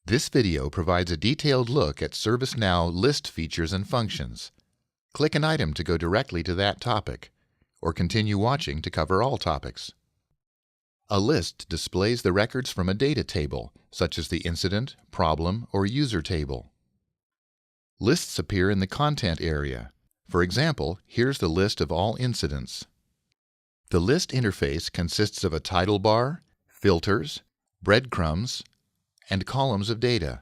This video provides a detailed look at ServiceNow list features and functions. Click an item to go directly to that topic, or continue watching to cover all topics. A list displays the records from a data table, such as the incident, problem, or user table. Lists appear in the content area. For example, here's the list of all incidents. The list interface consists of a title bar, filters, breadcrumbs, and columns of data.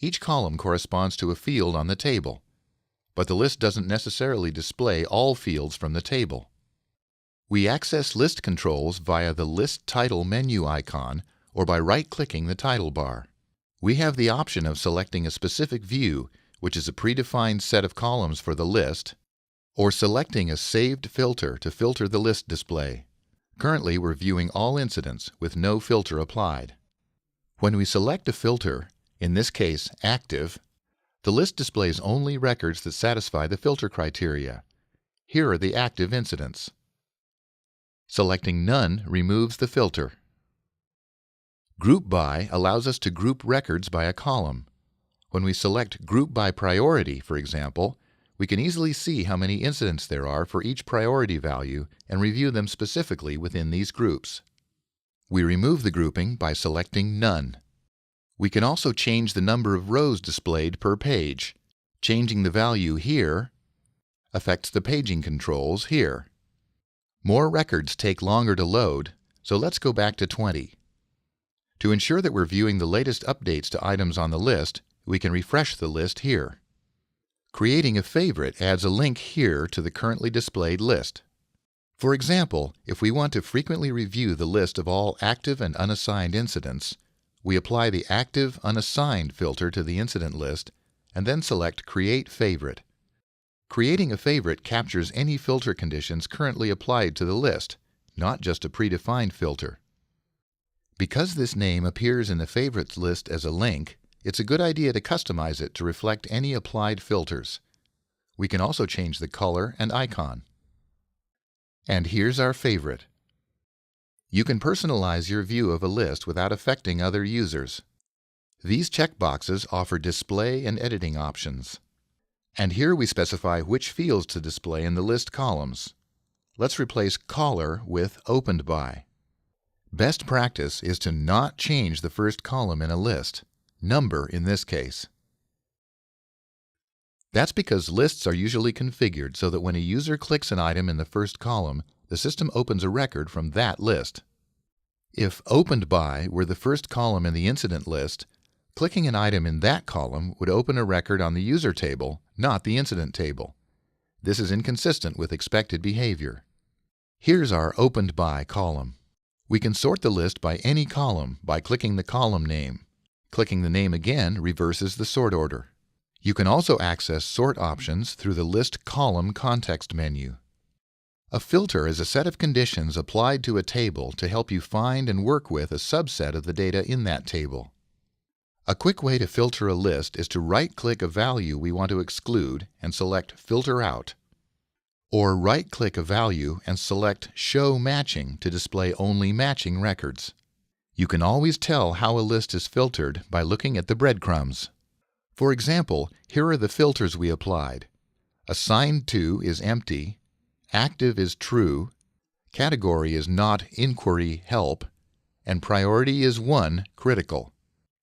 Each column corresponds to a field on the table, but the list doesn't necessarily display all fields from the table. We access list controls via the List Title menu icon or by right-clicking the title bar. We have the option of selecting a specific view, which is a predefined set of columns for the list, or selecting a saved filter to filter the list display. Currently, we're viewing all incidents with no filter applied. When we select a filter, in this case Active, the list displays only records that satisfy the filter criteria. Here are the active incidents. Selecting None removes the filter. Group By allows us to group records by a column. When we select Group by Priority, for example, we can easily see how many incidents there are for each priority value and review them specifically within these groups. We remove the grouping by selecting None. We can also change the number of rows displayed per page. Changing the value here affects the paging controls here. More records take longer to load, so let's go back to 20. To ensure that we're viewing the latest updates to items on the list, we can refresh the list here. Creating a favorite adds a link here to the currently displayed list. For example, if we want to frequently review the list of all active and unassigned incidents, we apply the Active Unassigned filter to the incident list and then select Create Favorite. Creating a favorite captures any filter conditions currently applied to the list, not just a predefined filter. Because this name appears in the favorites list as a link, it's a good idea to customize it to reflect any applied filters. We can also change the color and icon. And here's our favorite. You can personalize your view of a list without affecting other users. These checkboxes offer display and editing options. And here we specify which fields to display in the list columns. Let's replace Caller with Opened By. Best practice is to not change the first column in a list, number in this case. That's because lists are usually configured so that when a user clicks an item in the first column, the system opens a record from that list. If Opened By were the first column in the incident list, clicking an item in that column would open a record on the user table, not the incident table. This is inconsistent with expected behavior. Here's our Opened By column. We can sort the list by any column by clicking the column name. Clicking the name again reverses the sort order. You can also access sort options through the List Column context menu. A filter is a set of conditions applied to a table to help you find and work with a subset of the data in that table. A quick way to filter a list is to right-click a value we want to exclude and select Filter Out, or right-click a value and select Show Matching to display only matching records. You can always tell how a list is filtered by looking at the breadcrumbs. For example, here are the filters we applied. Assigned To is empty, Active is true, Category is not Inquiry Help, and Priority is 1 critical.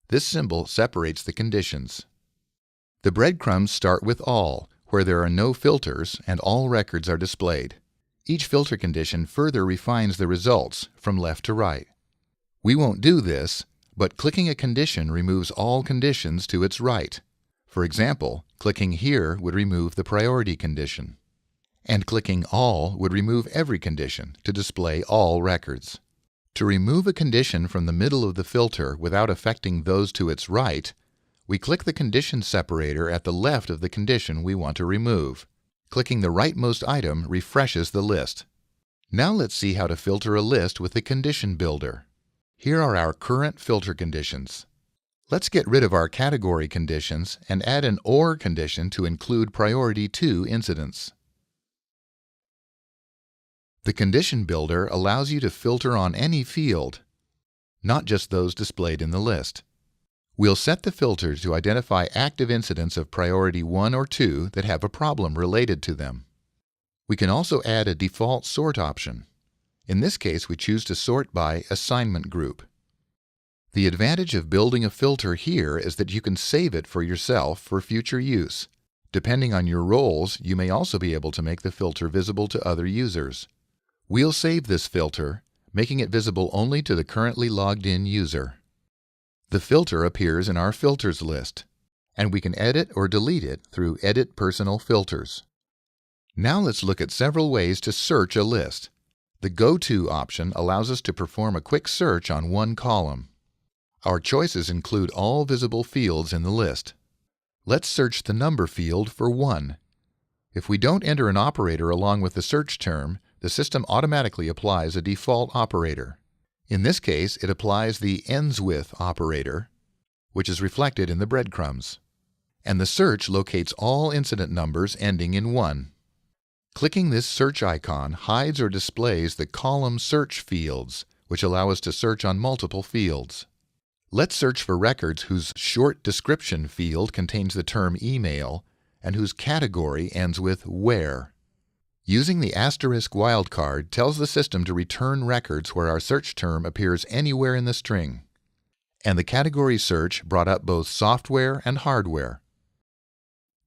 This symbol separates the conditions. The breadcrumbs start with All, where there are no filters and all records are displayed. Each filter condition further refines the results from left to right. We won't do this, but clicking a condition removes all conditions to its right. For example, clicking here would remove the priority condition. And clicking All would remove every condition to display all records. To remove a condition from the middle of the filter without affecting those to its right, we click the condition separator at the left of the condition we want to remove. Clicking the rightmost item refreshes the list. Now let's see how to filter a list with the Condition Builder. Here are our current filter conditions. Let's get rid of our category conditions and add an OR condition to include Priority 2 incidents. The Condition Builder allows you to filter on any field, not just those displayed in the list. We'll set the filter to identify active incidents of priority 1 or 2 that have a problem related to them. We can also add a default sort option. In this case, we choose to sort by assignment group. The advantage of building a filter here is that you can save it for yourself for future use. Depending on your roles, you may also be able to make the filter visible to other users. We'll save this filter, making it visible only to the currently logged in user. The filter appears in our Filters list, and we can edit or delete it through Edit Personal Filters. Now let's look at several ways to search a list. The Go To option allows us to perform a quick search on one column. Our choices include all visible fields in the list. Let's search the number field for 1. If we don't enter an operator along with the search term, the system automatically applies a default operator. In this case, it applies the ends with operator, which is reflected in the breadcrumbs. And the search locates all incident numbers ending in 1. Clicking this search icon hides or displays the column search fields, which allow us to search on multiple fields. Let's search for records whose short description field contains the term email and whose category ends with where. Using the asterisk wildcard tells the system to return records where our search term appears anywhere in the string. And the category search brought up both software and hardware.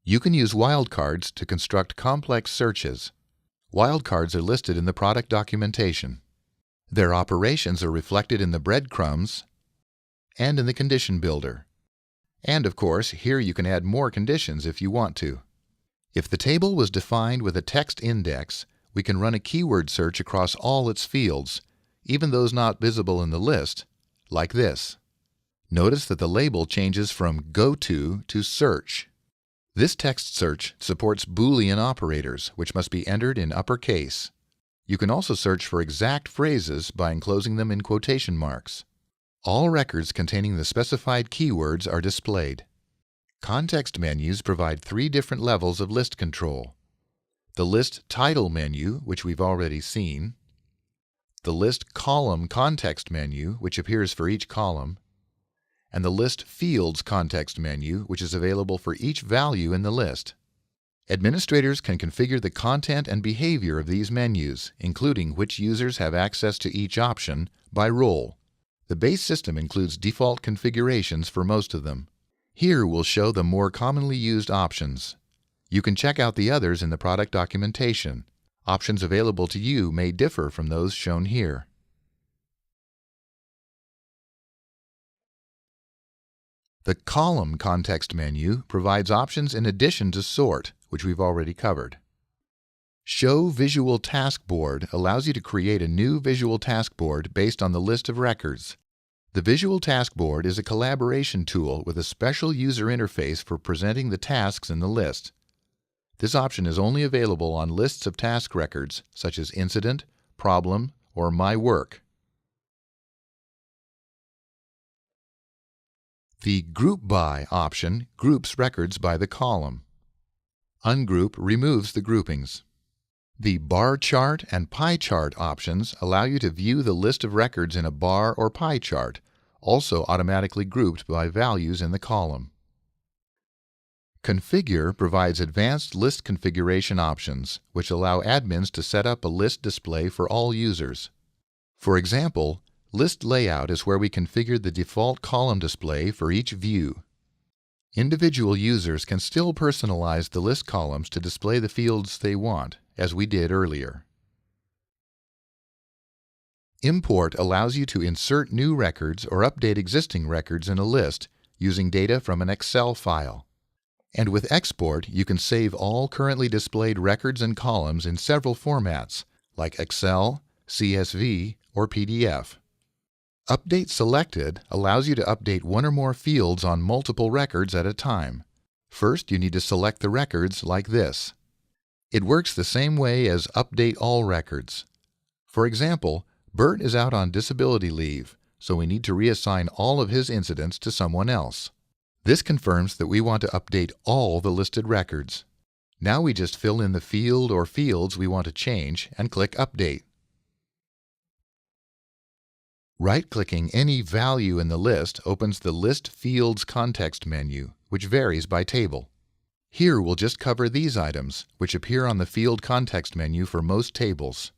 You can use wildcards to construct complex searches. Wildcards are listed in the product documentation. Their operations are reflected in the breadcrumbs and in the condition builder. And of course, here you can add more conditions if you want to. If the table was defined with a text index, we can run a keyword search across all its fields, even those not visible in the list, like this. Notice that the label changes from Go To Search. This text search supports Boolean operators, which must be entered in uppercase. You can also search for exact phrases by enclosing them in quotation marks. All records containing the specified keywords are displayed. Context menus provide 3 different levels of list control. The List Title menu, which we've already seen, the List Column context menu, which appears for each column, and the List Fields context menu, which is available for each value in the list. Administrators can configure the content and behavior of these menus, including which users have access to each option, by role. The base system includes default configurations for most of them. Here we'll show the more commonly used options. You can check out the others in the product documentation. Options available to you may differ from those shown here. The Column context menu provides options in addition to Sort, which we've already covered. Show Visual Task Board allows you to create a new visual task board based on the list of records. The Visual Task Board is a collaboration tool with a special user interface for presenting the tasks in the list. This option is only available on lists of task records such as Incident, Problem, or My Work. The Group By option groups records by the column. Ungroup removes the groupings. The Bar Chart and Pie Chart options allow you to view the list of records in a bar or pie chart, also automatically grouped by values in the column. Configure provides advanced list configuration options, which allow admins to set up a list display for all users. For example, List Layout is where we configure the default column display for each view. Individual users can still personalize the list columns to display the fields they want, as we did earlier. Import allows you to insert new records or update existing records in a list using data from an Excel file. And with Export, you can save all currently displayed records and columns in several formats, like Excel, CSV, or PDF. Update Selected allows you to update one or more fields on multiple records at a time. First, you need to select the records like this. It works the same way as Update All Records. For example, Bert is out on disability leave, so we need to reassign all of his incidents to someone else. This confirms that we want to update all the listed records. Now we just fill in the field or fields we want to change and click Update. Right-clicking any value in the list opens the List Fields context menu, which varies by table. Here we'll just cover these items, which appear on the Field Context menu for most tables.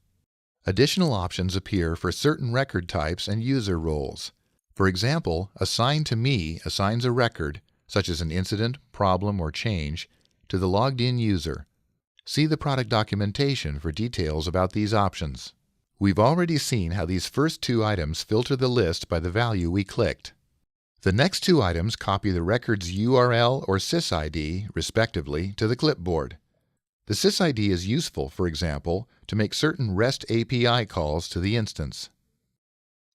Additional options appear for certain record types and user roles. For example, Assign to Me assigns a record, such as an incident, problem, or change, to the logged-in user. See the product documentation for details about these options. We've already seen how these first two items filter the list by the value we clicked. The next two items copy the record's URL or sysid, respectively, to the clipboard. The sysid is useful, for example, to make certain REST API calls to the instance.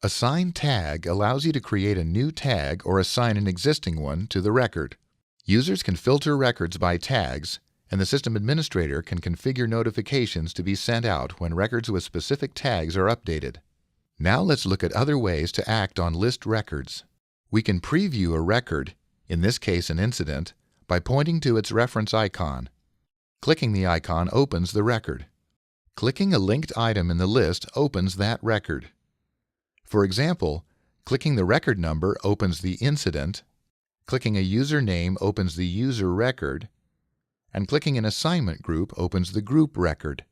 Assign Tag allows you to create a new tag or assign an existing one to the record. Users can filter records by tags, and the system administrator can configure notifications to be sent out when records with specific tags are updated. Now let's look at other ways to act on list records. We can preview a record, in this case an incident, by pointing to its reference icon. Clicking the icon opens the record. Clicking a linked item in the list opens that record. For example, clicking the record number opens the incident, clicking a user name opens the user record, and clicking an assignment group opens the group record.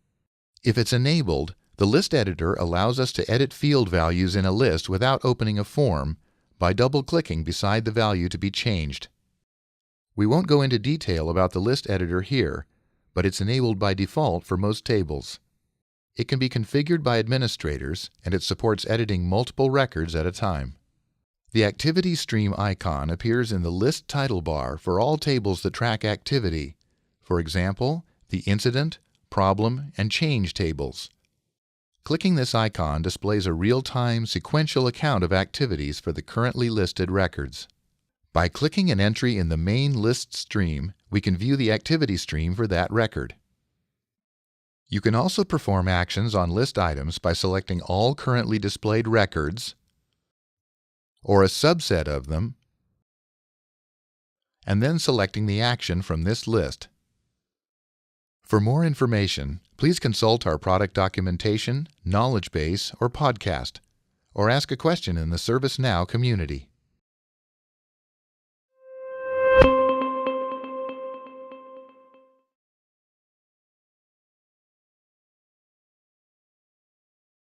If it's enabled, the list editor allows us to edit field values in a list without opening a form by double-clicking beside the value to be changed. We won't go into detail about the list editor here, but it's enabled by default for most tables. It can be configured by administrators, and it supports editing multiple records at a time. The Activity Stream icon appears in the List title bar for all tables that track activity, for example, the Incident, Problem, and Change tables. Clicking this icon displays a real-time, sequential account of activities for the currently listed records. By clicking an entry in the main list stream, we can view the activity stream for that record. You can also perform actions on list items by selecting all currently displayed records, or a subset of them, and then selecting the action from this list. For more information, please consult our product documentation, knowledge base, or podcast, or ask a question in the ServiceNow community.